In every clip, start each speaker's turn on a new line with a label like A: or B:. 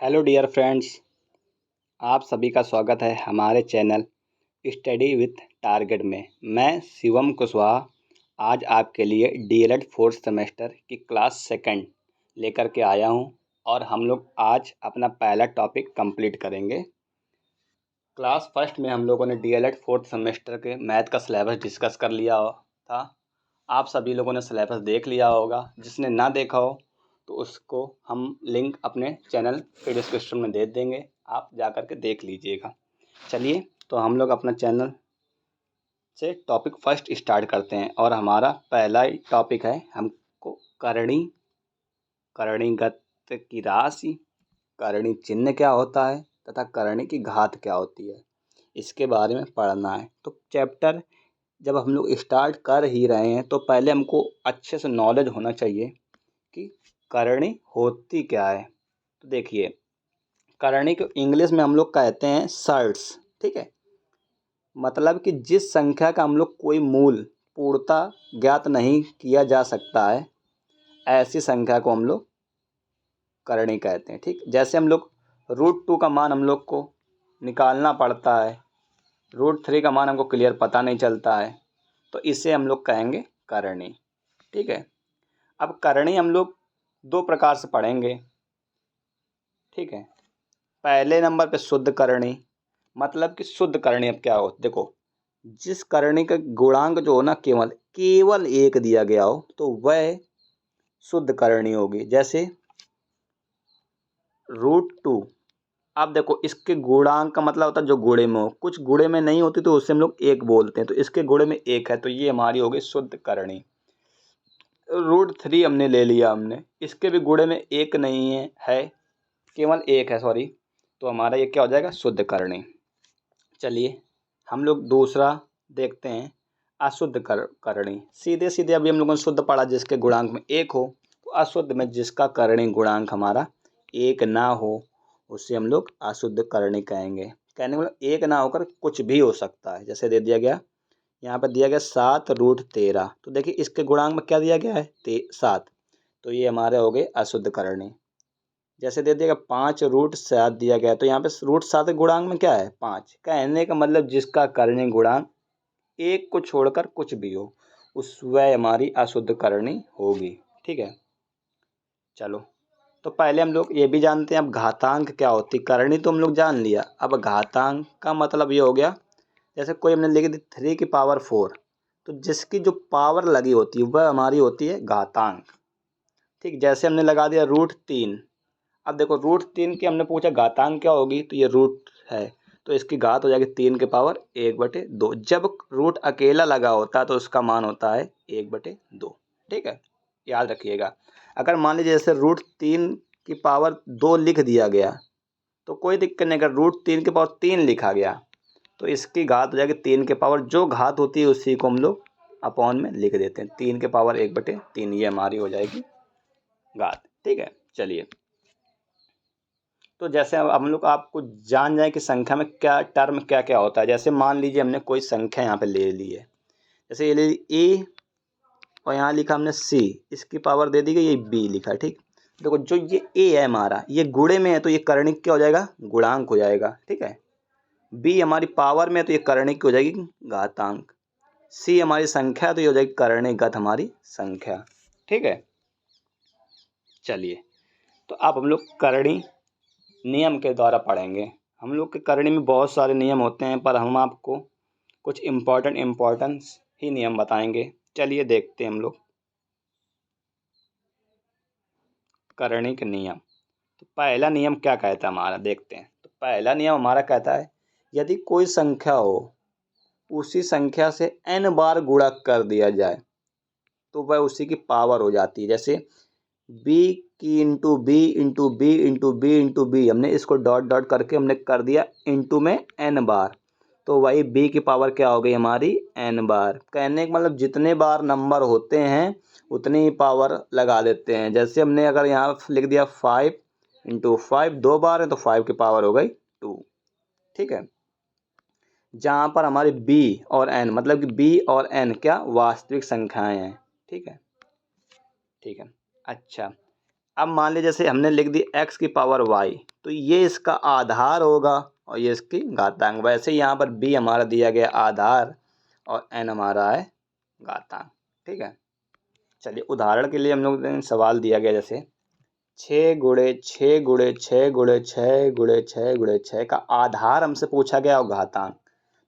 A: Hello dear friends, आप सभी का स्वागत है हमारे चैनल स्टडी विथ टारगेट में। मैं शिवम कुशवाहा आज आपके लिए डीएलएड फोर्थ सेमेस्टर की क्लास सेकंड लेकर के आया हूं और हम लोग आज अपना पहला टॉपिक कंप्लीट करेंगे। क्लास फर्स्ट में हम लोगों ने डीएलएड फोर्थ सेमेस्टर के मैथ का सिलेबस डिस्कस कर लिया था। आप सभी लोगों ने सिलेबस देख लिया होगा। जिसने ना देखा हो तो उसको हम लिंक अपने चैनल के डिस्क्रिप्शन में दे देंगे, आप जा कर के देख लीजिएगा। चलिए तो हम लोग अपना चैनल से टॉपिक फर्स्ट स्टार्ट करते हैं और हमारा पहला टॉपिक है हमको करणीगत की राशि, करणी चिन्ह क्या होता है तथा करणी की घात क्या होती है, इसके बारे में पढ़ना है। तो चैप्टर जब हम लोग स्टार्ट कर ही रहे हैं तो पहले हमको अच्छे से नॉलेज होना चाहिए कि करणी होती क्या है। तो देखिए, करणी को इंग्लिश में हम लोग कहते हैं सर्ट्स, ठीक है। मतलब कि जिस संख्या का हम लोग कोई मूल पूर्णतः ज्ञात नहीं किया जा सकता है, ऐसी संख्या को हम लोग करणी कहते हैं, ठीक। जैसे हम लोग √2 का मान हम लोग को निकालना पड़ता है, √3 का मान हमको क्लियर पता नहीं चलता है, तो इसे हम लोग कहेंगे करणी, ठीक है। अब करणी हम लोग दो प्रकार से पढ़ेंगे, ठीक है। पहले नंबर पे शुद्ध करणी, मतलब कि शुद्ध करणी अब क्या हो, देखो जिस करणी का गुणांक जो हो ना केवल एक दिया गया हो तो वह शुद्ध करणी होगी। जैसे √2, अब देखो इसके गुणांक का मतलब होता है जो गुणे में हो, कुछ गुणे में नहीं होती तो उससे हम लोग एक बोलते हैं, तो इसके गुणे में एक है तो ये हमारी होगी शुद्ध करणी। √3 हमने ले लिया, हमने इसके भी गुणे में एक नहीं है केवल एक है, सॉरी, तो हमारा ये क्या हो जाएगा, शुद्ध करणी। चलिए हम लोग दूसरा देखते हैं, अशुद्ध करणी। सीधे सीधे अभी हम लोगों ने शुद्ध पढ़ा जिसके गुणांक में एक हो, तो अशुद्ध में जिसका करणी गुणांक हमारा एक ना हो उसे हम लोग अशुद्ध करणी कहेंगे। कहने का मतलब एक ना होकर कुछ भी हो सकता है। जैसे दे दिया गया, यहाँ पर दिया गया 7√13, तो देखिए इसके गुणांक में क्या दिया गया है 7, तो ये हमारे हो गए अशुद्ध करणी। जैसे दे दिया 5√7 दिया गया, तो यहाँ पे √7 के गुणांक में क्या है 5। कहने का मतलब जिसका करणी गुणांक एक को छोड़कर कुछ भी हो उस वह हमारी अशुद्ध करणी होगी, ठीक है। चलो तो पहले हम लोग ये भी जानते हैं अब घातांक क्या होती। करणी तो हम लोग जान लिया, अब घातांक का मतलब ये हो गया, जैसे कोई हमने लिख दी 3⁴, तो जिसकी जो पावर लगी होती है वह हमारी होती है घातांक, ठीक। जैसे हमने लगा दिया √3, अब देखो √3 की हमने पूछा घातांक क्या होगी, तो ये रूट है तो इसकी घात हो जाएगी 3⁴1/2। जब रूट अकेला लगा होता है तो उसका मान होता है 1/2, ठीक है, याद रखिएगा। अगर मान लीजिए जैसे √3 की पावर 2 लिख दिया गया तो कोई दिक्कत नहीं, अगर √3 की पावर 3 लिखा गया तो इसकी घात हो जाएगी 3 की पावर, जो घात होती है उसी को हम लोग अपॉन में लिख देते हैं, 3⁴1/3, ये हमारी हो जाएगी घात, ठीक है। चलिए तो जैसे अब हम लोग आपको जान जाए कि संख्या में क्या टर्म क्या क्या होता है। जैसे मान लीजिए हमने कोई संख्या यहाँ पे ले ली है, जैसे ये ले ली ए और यहाँ लिखा हमने सी, इसकी पावर दे दी गई, ये बी लिखा है, ठीक। देखो जो ये ए है हमारा ये गुणे में है तो ये कर्णिक क्या हो जाएगा, गुणांक हो जाएगा, ठीक है। बी हमारी पावर में है तो ये कर्णिक हो जाएगी घातांक, सी हमारी संख्या तो ये हो जाएगी कर्णिकगत हमारी संख्या, ठीक है। चलिए तो अब हम लोग करणी नियम के द्वारा पढ़ेंगे। हम लोग के करणी में बहुत सारे नियम होते हैं पर हम आपको कुछ इम्पोर्टेंस ही नियम बताएंगे। चलिए देखते हैं हम लोग करणी के नियम। तो पहला नियम क्या कहता है हमारा, देखते हैं। तो पहला नियम हमारा कहता है यदि कोई संख्या हो उसी संख्या से n बार गुणा कर दिया जाए तो वह उसी की पावर हो जाती है। जैसे b की into B into B into B into B, हमने इसको डॉट डॉट करके हमने कर दिया इंटू में n बार, तो वही b की पावर क्या हो गई हमारी n बार। कहने का मतलब जितने बार नंबर होते हैं उतनी ही पावर लगा देते हैं। जैसे हमने अगर यहाँ लिख दिया 5 × 5, 2 बार है तो 5 की पावर हो गई 2, ठीक है। जहाँ पर हमारी b और n, मतलब कि b और n क्या वास्तविक संख्याएं हैं, ठीक है, ठीक है। अच्छा अब मान लीजिए जैसे हमने लिख दी x की पावर y, तो ये इसका आधार होगा और ये इसकी घातांक। वैसे यहाँ पर b हमारा दिया गया आधार और n हमारा है घातांक। ठीक है, चलिए उदाहरण के लिए हम लोग ने सवाल दिया गया जैसे 6 गुणे 6 गुणे 6 गुणे 6 गुणे 6 गुणे 6 का आधार हमसे पूछा गया और घातांक।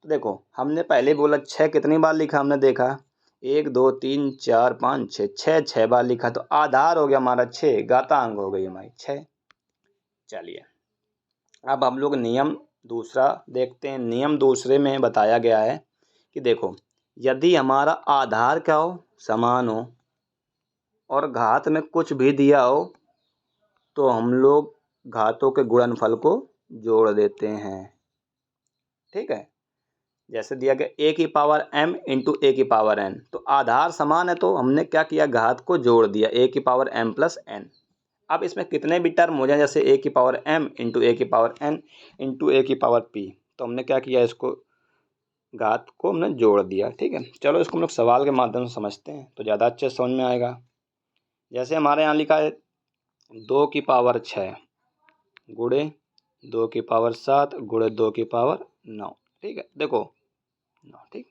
A: तो देखो हमने पहले बोला 6 कितनी बार लिखा, हमने देखा 1 2 3 4 5 6 6 बार लिखा, तो आधार हो गया हमारा 6, घातांक हो गई हमारी 6। चलिए अब हम लोग नियम दूसरा देखते हैं। नियम दूसरे में बताया गया है कि देखो यदि हमारा आधार क्या हो, समान हो और घात में कुछ भी दिया हो तो हम लोग घातों के गुणनफल को जोड़ देते हैं। ठीक है, जैसे दिया गया a की पावर m इंटू ए की पावर n, तो आधार समान है तो हमने क्या किया, घात को जोड़ दिया a की पावर m प्लस n। अब इसमें कितने भी टर्म हो जाए, जैसे a की पावर m इंटू ए की पावर n इंटू ए की पावर p, तो हमने क्या किया, इसको घात को हमने जोड़ दिया। ठीक है, चलो इसको हम लोग सवाल के माध्यम से समझते हैं तो ज़्यादा अच्छे से समझ में आएगा। जैसे हमारे यहाँ लिखा है 2 की पावर 6 गुणे 2 की पावर 7 गुणे 2 की पावर 9। ठीक है, देखो 9। ठीक,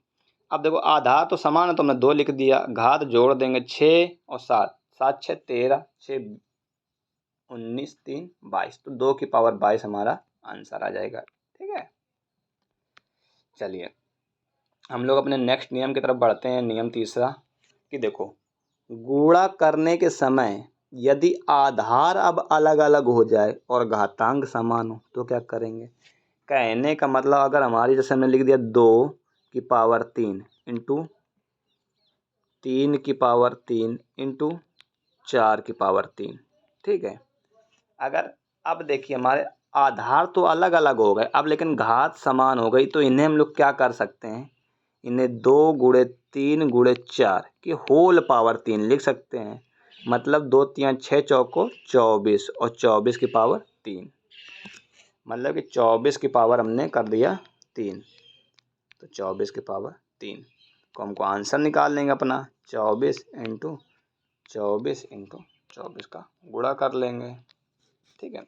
A: अब देखो आधार तो समान है तो हमने 2 लिख दिया, घात जोड़ देंगे 6 और 7, 7 6 13, 6 19 3 22, तो 2 की पावर 22 हमारा आंसर आ जाएगा। ठीक है, चलिए हम लोग अपने नेक्स्ट नियम की तरफ बढ़ते हैं। नियम तीसरा कि देखो गुणा करने के समय यदि आधार अब अलग अलग हो जाए और घातांक समान हो तो क्या करेंगे। कहने का मतलब अगर हमारी जैसे हमने लिख दिया 2 की पावर 3 इंटू 3 की पावर 3 इंटू 4 की पावर 3। ठीक है, अगर अब देखिए हमारे आधार तो अलग अलग हो गए अब, लेकिन घात समान हो गई, तो इन्हें हम लोग क्या कर सकते हैं, इन्हें 2 गुणे 3 गुणे 4 की होल पावर 3 लिख सकते हैं। मतलब 2 3 6 चौको 24 और 24 की पावर 3, मतलब कि 24 की पावर हमने कर दिया 3, तो 24 की पावर 3 को हमको आंसर निकाल लेंगे अपना 24 इंटू 24 का गुणा कर लेंगे। ठीक है,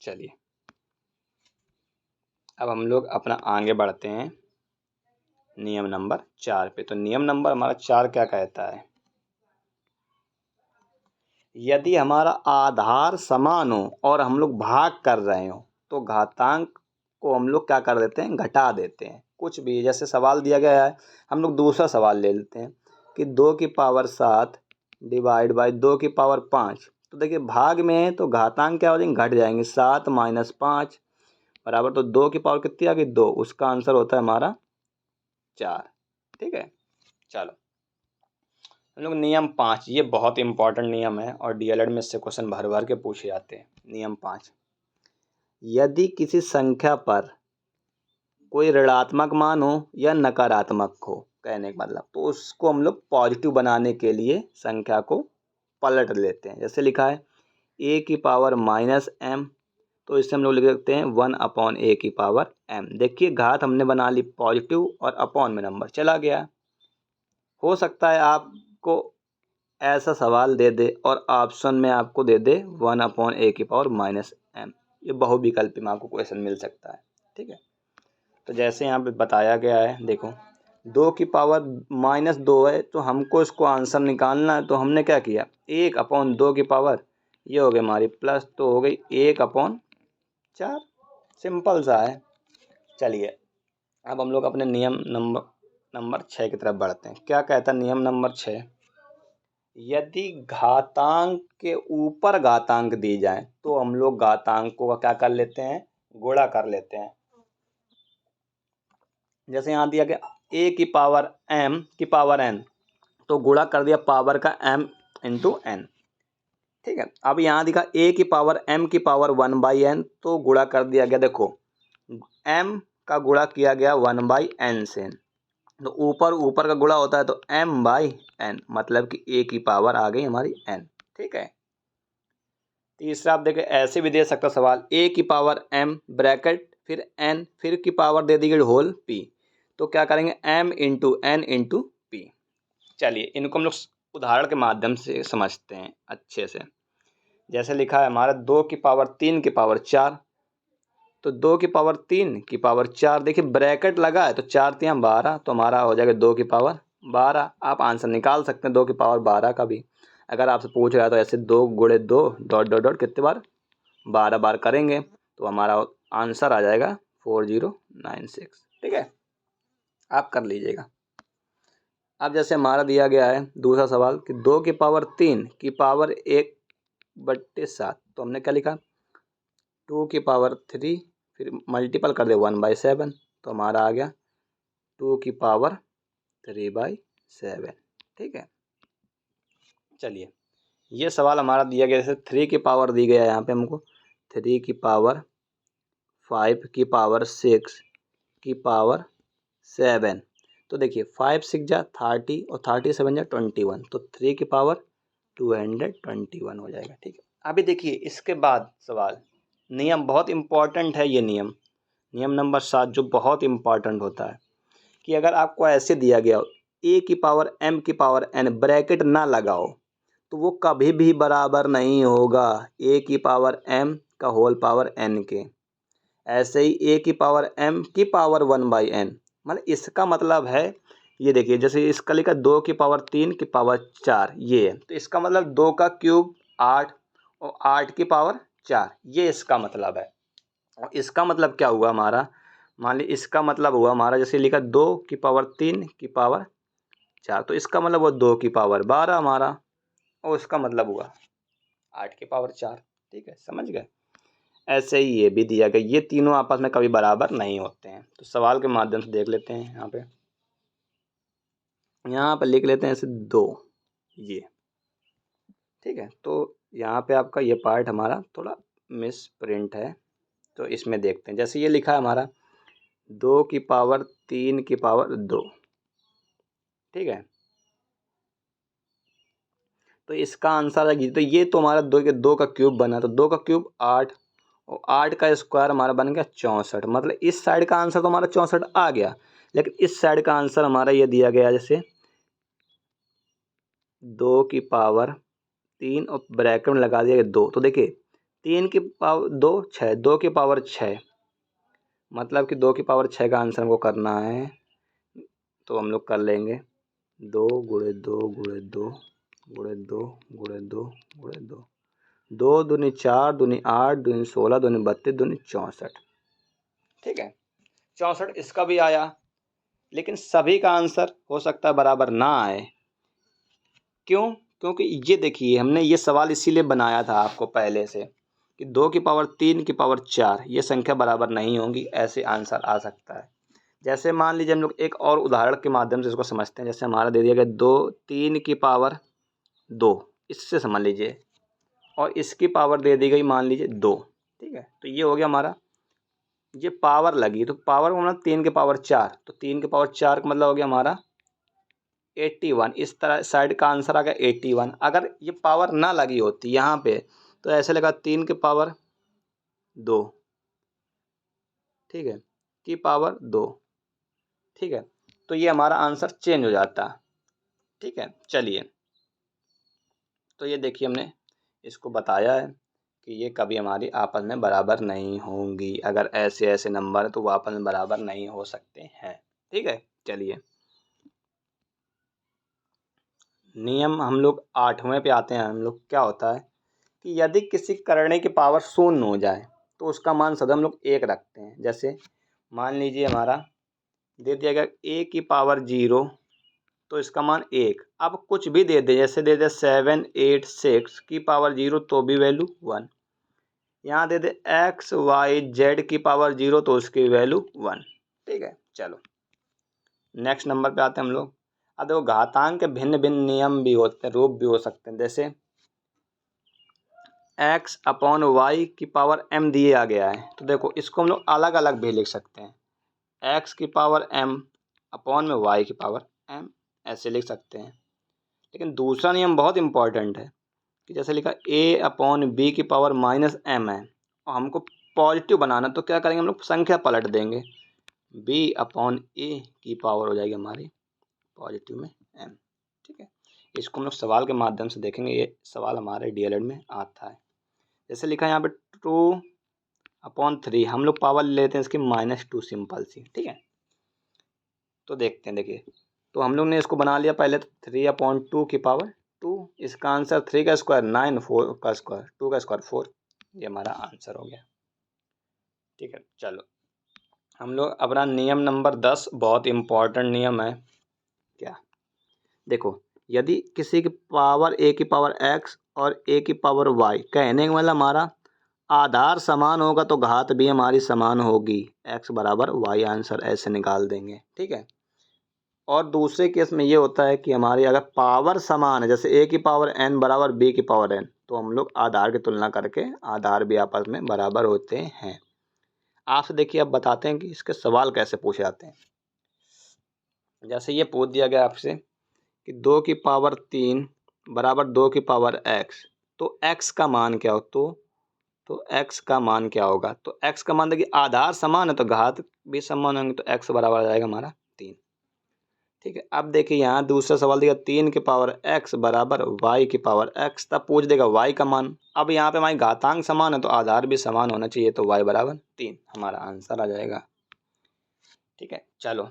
A: चलिए अब हम लोग अपना आगे बढ़ते हैं नियम नंबर 4 पे। तो नियम नंबर हमारा 4 क्या कहता है, यदि हमारा आधार समान हो और हम लोग भाग कर रहे हो तो घातांक को हम लोग क्या कर देते हैं, घटा देते हैं। कुछ भी जैसे सवाल दिया गया है, हम लोग दूसरा सवाल ले लेते हैं कि 2 की पावर 7 डिवाइड बाई 2 की पावर 5। तो देखिए भाग में है तो घातांक क्या हो जाएंगे, घट जाएंगे। 7 माइनस 5 बराबर, तो 2 की पावर कितनी आ गई, 2। उसका आंसर होता है हमारा 4। ठीक है, चलो हम लोग नियम 5, ये बहुत इंपॉर्टेंट नियम है और डीएलएड में इससे क्वेश्चन भर भर के पूछे जाते हैं। नियम 5, यदि किसी संख्या पर कोई ऋणात्मक मान हो या नकारात्मक हो, कहने का मतलब, तो उसको हम लोग पॉजिटिव बनाने के लिए संख्या को पलट लेते हैं। जैसे लिखा है a की पावर माइनस m, तो इससे हम लोग लिख सकते हैं 1/a की पावर m। देखिए घात हमने बना ली पॉजिटिव और अपॉन में नंबर चला गया। हो सकता है आपको ऐसा सवाल दे दे और ऑप्शन में आपको दे दे 1/a की पावर माइनस m, ये बहुविकल्पी में आपको क्वेश्चन मिल सकता है। ठीक है, तो जैसे यहाँ पे बताया गया है, देखो 2 की पावर माइनस 2 है तो हमको इसको आंसर निकालना है, तो हमने क्या किया 1/2 की पावर, ये हो गई हमारी प्लस, तो हो गई 1/4। सिंपल सा है। चलिए अब हम लोग अपने नियम नंबर 6 की तरफ बढ़ते हैं। क्या कहता है नियम नंबर 6, यदि घातांक के ऊपर घातांक दी जाए तो हम लोग घातांकों का क्या कर लेते हैं, गुणा कर लेते हैं। जैसे यहाँ दिया गया a की पावर m की पावर n, तो गुणा कर दिया पावर का m इंटू n। ठीक है, अब यहाँ दिखा a की पावर m की पावर 1/n, तो गुणा कर दिया गया, देखो m का गुणा किया गया 1/n से, तो ऊपर का गुणा होता है तो m/n, मतलब कि a की पावर आ गई हमारी n। ठीक है, तीसरा आप देखें ऐसे भी दे सकता सवाल a की पावर m ब्रैकेट फिर n फिर की पावर दे दी गई होल p, तो क्या करेंगे m into n into p। चलिए इनको हम लोग उदाहरण के माध्यम से समझते हैं अच्छे से। जैसे लिखा है हमारा 2 की पावर 3 की पावर 4, तो 2 की पावर 3 की पावर 4, देखिए ब्रैकेट लगा है तो 4 3 12, तो हमारा हो जाएगा 2 की पावर 12। आप आंसर निकाल सकते हैं 2 की पावर 12 का भी। अगर आपसे पूछ रहा है तो ऐसे 2 गुणे 2 डॉट डॉट डॉट कितने बार, 12 बार करेंगे तो हमारा आंसर आ जाएगा 4096। ठीक है, आप कर लीजिएगा। अब जैसे हमारा दिया गया है दूसरा सवाल कि 2 की पावर 3 की पावर 1/7, तो हमने क्या लिखा 2 की पावर 3 फिर मल्टीपल कर दे 1/7, तो हमारा आ गया 2 की पावर 3/7। ठीक है, चलिए ये सवाल हमारा दिया गया, जैसे 3 की पावर दी गया है यहाँ पे हमको, 3 की पावर 5 की पावर 6 की पावर 7, तो देखिए 5 6 जा 30 और 30 7 जा 21, तो 3 की पावर 221 हो जाएगा। ठीक है, अभी देखिए इसके बाद सवाल, नियम बहुत इम्पॉर्टेंट है ये नियम, नियम नंबर 7 जो बहुत इम्पॉर्टेंट होता है कि अगर आपको ऐसे दिया गया हो ए की पावर m की पावर n, ब्रैकेट ना लगाओ तो वो कभी भी बराबर नहीं होगा ए की पावर m का होल पावर n के। ऐसे ही ए की पावर m की पावर 1/n, मतलब इसका मतलब है, ये देखिए जैसे इसका लिखा 2 की पावर 3 की पावर 4, ये है तो इसका मतलब 2 का क्यूब 8 और 8 की पावर 4, ये इसका मतलब है। और इसका मतलब क्या हुआ हमारा, मान ली इसका मतलब हुआ हमारा जैसे लिखा 2 की पावर 3 की पावर 4, तो इसका मतलब वो 2 की पावर 12 हमारा, और इसका मतलब हुआ 8 की पावर 4। ठीक है, समझ गए। ऐसे ही ये भी दिया गया, ये तीनों आपस में कभी बराबर नहीं होते हैं। तो सवाल के माध्यम से देख लेते हैं, यहाँ पे लिख लेते हैं ऐसे 2 ये। ठीक है, तो यहाँ पे आपका ये पार्ट हमारा थोड़ा मिस प्रिंट है, तो इसमें देखते हैं। जैसे ये लिखा है हमारा 2 की पावर 3 की पावर 2। ठीक है, तो इसका आंसर है, तो ये तो हमारा 2 के 2 का क्यूब बना, तो 2 का क्यूब 8 और 8 का स्क्वायर हमारा बन गया 64, मतलब इस साइड का आंसर तो हमारा 64 आ गया, लेकिन इस साइड का आंसर हमारा ये दिया गया जैसे 2 की पावर 3 और ब्रैकेट में लगा दिया गया 2, तो देखिए 3 की पावर 2 6, 2 की पावर 6, मतलब कि 2 की पावर 6 का आंसर हमको करना है, तो हम लोग कर लेंगे 2 गुणे 2 गुणे 2 गुणे 2 गुणे 2 गुणे 2, 2 दूनी 4 दूनी 8 दूनी 16 दूनी 32 दूनी 64। ठीक है, 64 इसका भी आया, लेकिन सभी का आंसर हो सकता है बराबर ना आए। क्यों? क्योंकि ये देखिए हमने ये सवाल इसीलिए बनाया था आपको पहले से कि 2 की पावर 3 की पावर 4 ये संख्या बराबर नहीं होंगी, ऐसे आंसर आ सकता है। जैसे मान लीजिए हम लोग एक और उदाहरण के माध्यम से इसको समझते हैं। जैसे हमारा दे दिया गया 2 3 की पावर 2, इससे समझ लीजिए, और इसकी पावर दे दी गई मान लीजिए 2। ठीक है, तो ये हो गया हमारा, ये पावर लगी तो पावर मतलब 3 की पावर 4, तो 3 की पावर 4 का मतलब हो गया हमारा 81। इस तरह साइड का आंसर आ गया 81। अगर ये पावर ना लगी होती यहाँ पे तो ऐसे लगा 3 की पावर 2, ठीक है, की पावर 2। ठीक है, तो ये हमारा आंसर चेंज हो जाता। ठीक है, चलिए, तो ये देखिए हमने इसको बताया है कि ये कभी हमारी आपस में बराबर नहीं होंगी। अगर ऐसे ऐसे नंबर तो वो आपस में बराबर नहीं हो सकते हैं। ठीक है, चलिए नियम हम लोग 8वें पे आते हैं। हम लोग क्या होता है कि यदि किसी करने की पावर शून्य हो जाए तो उसका मान सदा हम लोग 1 रखते हैं। जैसे मान लीजिए हमारा दे दिया गया a की पावर 0, तो इसका मान 1। अब कुछ भी दे दे, जैसे दे दे 7 8 6 की पावर 0 तो भी वैल्यू 1। यहाँ दे दे x y z की पावर 0 तो उसकी वैल्यू 1। ठीक है, चलो नेक्स्ट नंबर पे आते हैं हम लोग। अब देखो घातांक के भिन्न भिन्न नियम भी होते हैं, रूप भी हो सकते हैं। जैसे x अपॉन वाई की पावर m दिया गया है, तो देखो इसको हम लोग अलग अलग भी लिख सकते हैं। x की पावर m अपॉन में y की पावर m, ऐसे लिख सकते हैं। लेकिन दूसरा नियम बहुत इंपॉर्टेंट है कि जैसे लिखा a अपॉन b की पावर माइनस m है, और हमको पॉजिटिव बनाना, तो क्या करेंगे हम लोग संख्या पलट देंगे, b अपॉन a की पावर हो जाएगी हमारी पॉजिटिव में m। ठीक है, इसको हम लोग सवाल के माध्यम से देखेंगे, ये सवाल हमारे डीएलएड में आता है। जैसे लिखा है यहाँ पे 2/3, हम लोग पावर ले लेते हैं इसकी -2 सिंपल सी, ठीक है। तो देखते हैं, देखिए तो हम लोग ने इसको बना लिया पहले, तो 3/2 की पावर 2, इसका आंसर 3 का स्क्वायर 9, 4 का स्क्वायर 2 का स्क्वायर 4, ये हमारा आंसर हो गया, ठीक है। चलो हम लोग अपना नियम नंबर 10, बहुत इम्पोर्टेंट नियम है। क्या, देखो यदि किसी की पावर a की पावर x और a की पावर y, कहने का मतलब हमारा आधार समान होगा तो घात भी हमारी समान होगी, x बराबर y, आंसर ऐसे निकाल देंगे, ठीक है। और दूसरे केस में ये होता है कि हमारी अगर पावर समान है, जैसे a की पावर n बराबर b की पावर n, तो हम लोग आधार की तुलना करके आधार भी आपस में बराबर होते हैं। आपसे देखिए अब बताते हैं कि इसके सवाल कैसे पूछे जाते हैं। जैसे ये पूछ दिया गया आपसे कि 2 की पावर 3 बराबर 2 की पावर x, तो x का मान क्या हो, तो x का मान क्या होगा, तो x का मान देखिए आधार समान है तो घात भी समान होंगे, तो x बराबर आ जाएगा हमारा 3, ठीक है। अब देखिए यहाँ दूसरा सवाल दिया 3 की पावर x बराबर y की पावर x, तब पूछ देगा y का मान। अब यहाँ पे हमारी घातांक समान है तो आधार भी समान होना चाहिए, तो y बराबर 3 हमारा आंसर आ जाएगा, ठीक है। चलो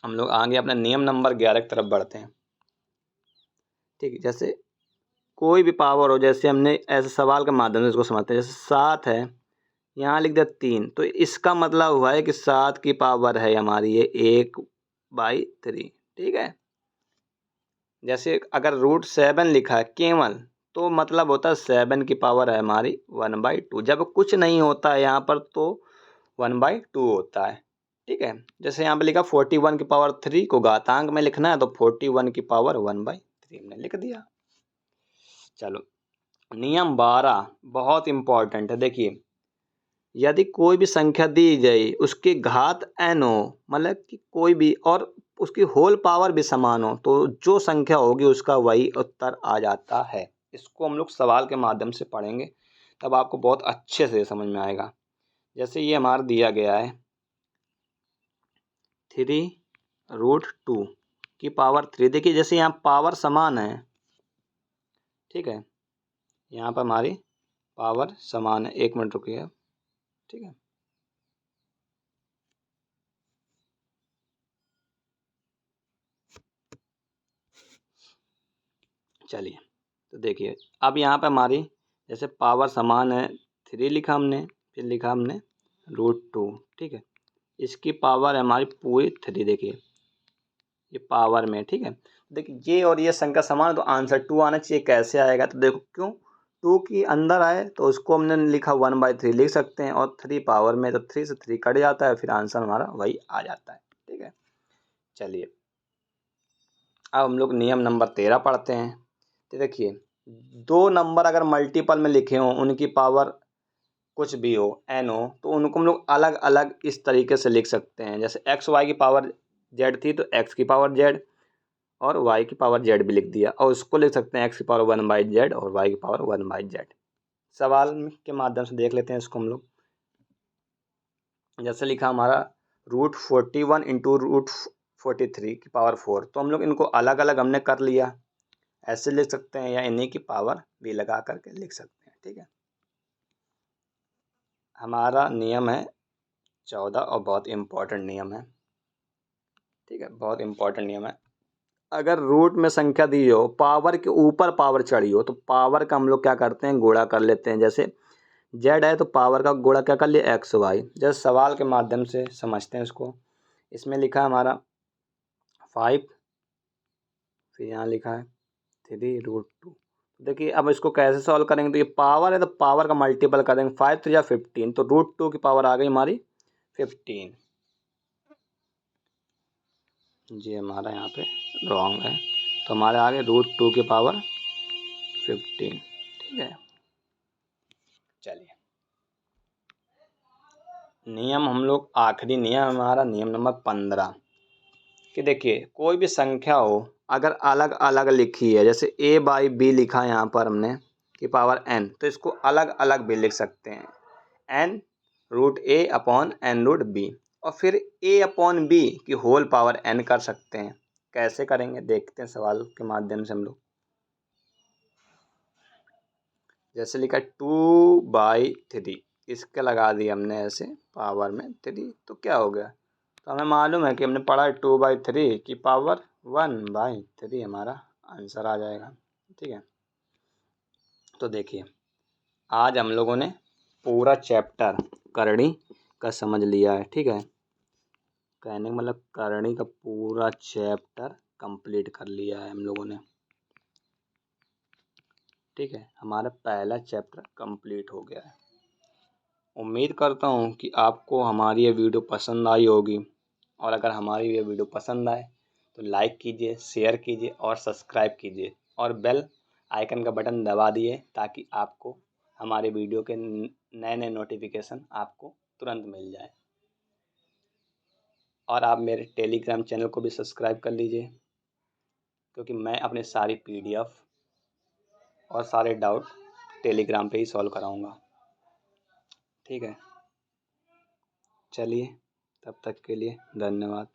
A: हम लोग आगे अपने नियम नंबर 11 की तरफ बढ़ते हैं, ठीक है। जैसे कोई भी पावर हो, जैसे हमने ऐसे सवाल के माध्यम से इसको समझते हैं, जैसे 7 है, यहाँ लिख दिया 3, तो इसका मतलब हुआ है कि 7 की पावर है हमारी ये 1/3, ठीक है। जैसे अगर √7 लिखा है केवल, तो मतलब होता है 7 की पावर है हमारी 1/2, जब कुछ नहीं होता है यहाँ पर तो 1/2 होता है, ठीक है। जैसे यहाँ पे लिखा 41 की पावर 3 को घातांक में लिखना है, तो 41 की पावर 1/3 हमने लिख दिया। चलो नियम 12 बहुत इंपॉर्टेंट है, देखिए यदि कोई भी संख्या दी जाए उसकी घात n हो, मतलब कि कोई भी, और उसकी होल पावर भी समान हो, तो जो संख्या होगी उसका वही उत्तर आ जाता है। इसको हम लोग सवाल के माध्यम से पढ़ेंगे, तब आपको बहुत अच्छे से समझ में आएगा। जैसे ये हमारा दिया गया है 3√2 की पावर 3, देखिए जैसे यहाँ पावर समान है, ठीक है, यहाँ पर हमारी पावर समान है, 1 मिनट रुकिए, ठीक है। चलिए तो देखिए अब यहाँ पे हमारी जैसे पावर समान है, 3 लिखा हमने, फिर लिखा हमने √2, ठीक है। इसकी पावर है हमारी पूरी 3, देखिए ये पावर में, ठीक है। देखिए ये और ये संख्या समान है तो आंसर 2 आना चाहिए, कैसे आएगा, तो देखो क्यों 2 की अंदर आए तो उसको हमने लिखा 1/3 लिख सकते हैं, और 3 पावर में तो 3 से 3 कट जाता है, फिर आंसर हमारा वही आ जाता है, ठीक है। चलिए अब हम लोग नियम नंबर 13 पढ़ते हैं। तो देखिए 2 नंबर अगर मल्टीपल में लिखे हों, उनकी पावर कुछ भी हो n हो, तो उनको हम लोग अलग अलग इस तरीके से लिख सकते हैं। जैसे x y की पावर z थी तो x की पावर z और y की पावर z भी लिख दिया, और उसको लिख सकते हैं x की पावर 1/z और y की पावर 1/z। सवाल के माध्यम से देख लेते हैं इसको हम लोग। जैसे लिखा हमारा √41 इंटू √43 की पावर 4, तो हम लोग इनको अलग अलग हमने कर लिया, ऐसे लिख सकते हैं या इन्हीं की पावर भी लगा करके लिख सकते हैं, ठीक है। हमारा नियम है 14 और बहुत इम्पोर्टेंट नियम है, ठीक है, बहुत इम्पोर्टेंट नियम है। अगर रूट में संख्या दी हो, पावर के ऊपर पावर चढ़ी हो, तो पावर का हम लोग क्या करते हैं, गुणा कर लेते हैं। जैसे z है तो पावर का गुणा क्या कर लिया, x y। जैसे सवाल के माध्यम से समझते हैं इसको। इसमें लिखा है हमारा 5, फिर यहाँ लिखा है 3√2। देखिए अब इसको कैसे सॉल्व करेंगे, तो ये पावर है तो पावर का मल्टीपल करेंगे, 5 3 या 15, तो √2 की पावर आ गई हमारी 15 जी, हमारा यहाँ पे रॉन्ग है, तो हमारे आगे √2 की पावर 15, ठीक है। चलिए नियम हम लोग आखिरी नियम हमारा नियम नंबर 15 कि देखिए कोई भी संख्या हो अगर अलग अलग लिखी है, जैसे a/b लिखा है यहाँ पर हमने की पावर n, तो इसको अलग अलग भी लिख सकते हैं, n√a/n√b, और फिर a/b की होल पावर n कर सकते हैं। कैसे करेंगे देखते हैं सवाल के माध्यम से हम लोग। जैसे लिखा 2/3, इसके लगा दिया हमने ऐसे पावर में 3, तो क्या हो गया? तो हमें मालूम है कि हमने पढ़ा है 2/3 की पावर 1/3 हमारा आंसर आ जाएगा। ठीक है, तो देखिए आज हम लोगों ने पूरा चैप्टर करणी का समझ लिया है। ठीक है, कहने का मतलब करणी का पूरा चैप्टर कंप्लीट कर लिया है हम लोगों ने। ठीक है, हमारा पहला चैप्टर कंप्लीट हो गया है। उम्मीद करता हूँ कि आपको हमारी ये वीडियो पसंद आई होगी, और अगर हमारी ये वीडियो पसंद आए तो लाइक कीजिए, शेयर कीजिए और सब्सक्राइब कीजिए, और बेल आइकन का बटन दबा दिए ताकि आपको हमारे वीडियो के नए नए नोटिफिकेशन आपको तुरंत मिल जाए। और आप मेरे टेलीग्राम चैनल को भी सब्सक्राइब कर लीजिए, क्योंकि मैं अपने सारी PDF और सारे डाउट टेलीग्राम पे ही सॉल्व कराऊंगा। ठीक है, चलिए तब तक के लिए धन्यवाद।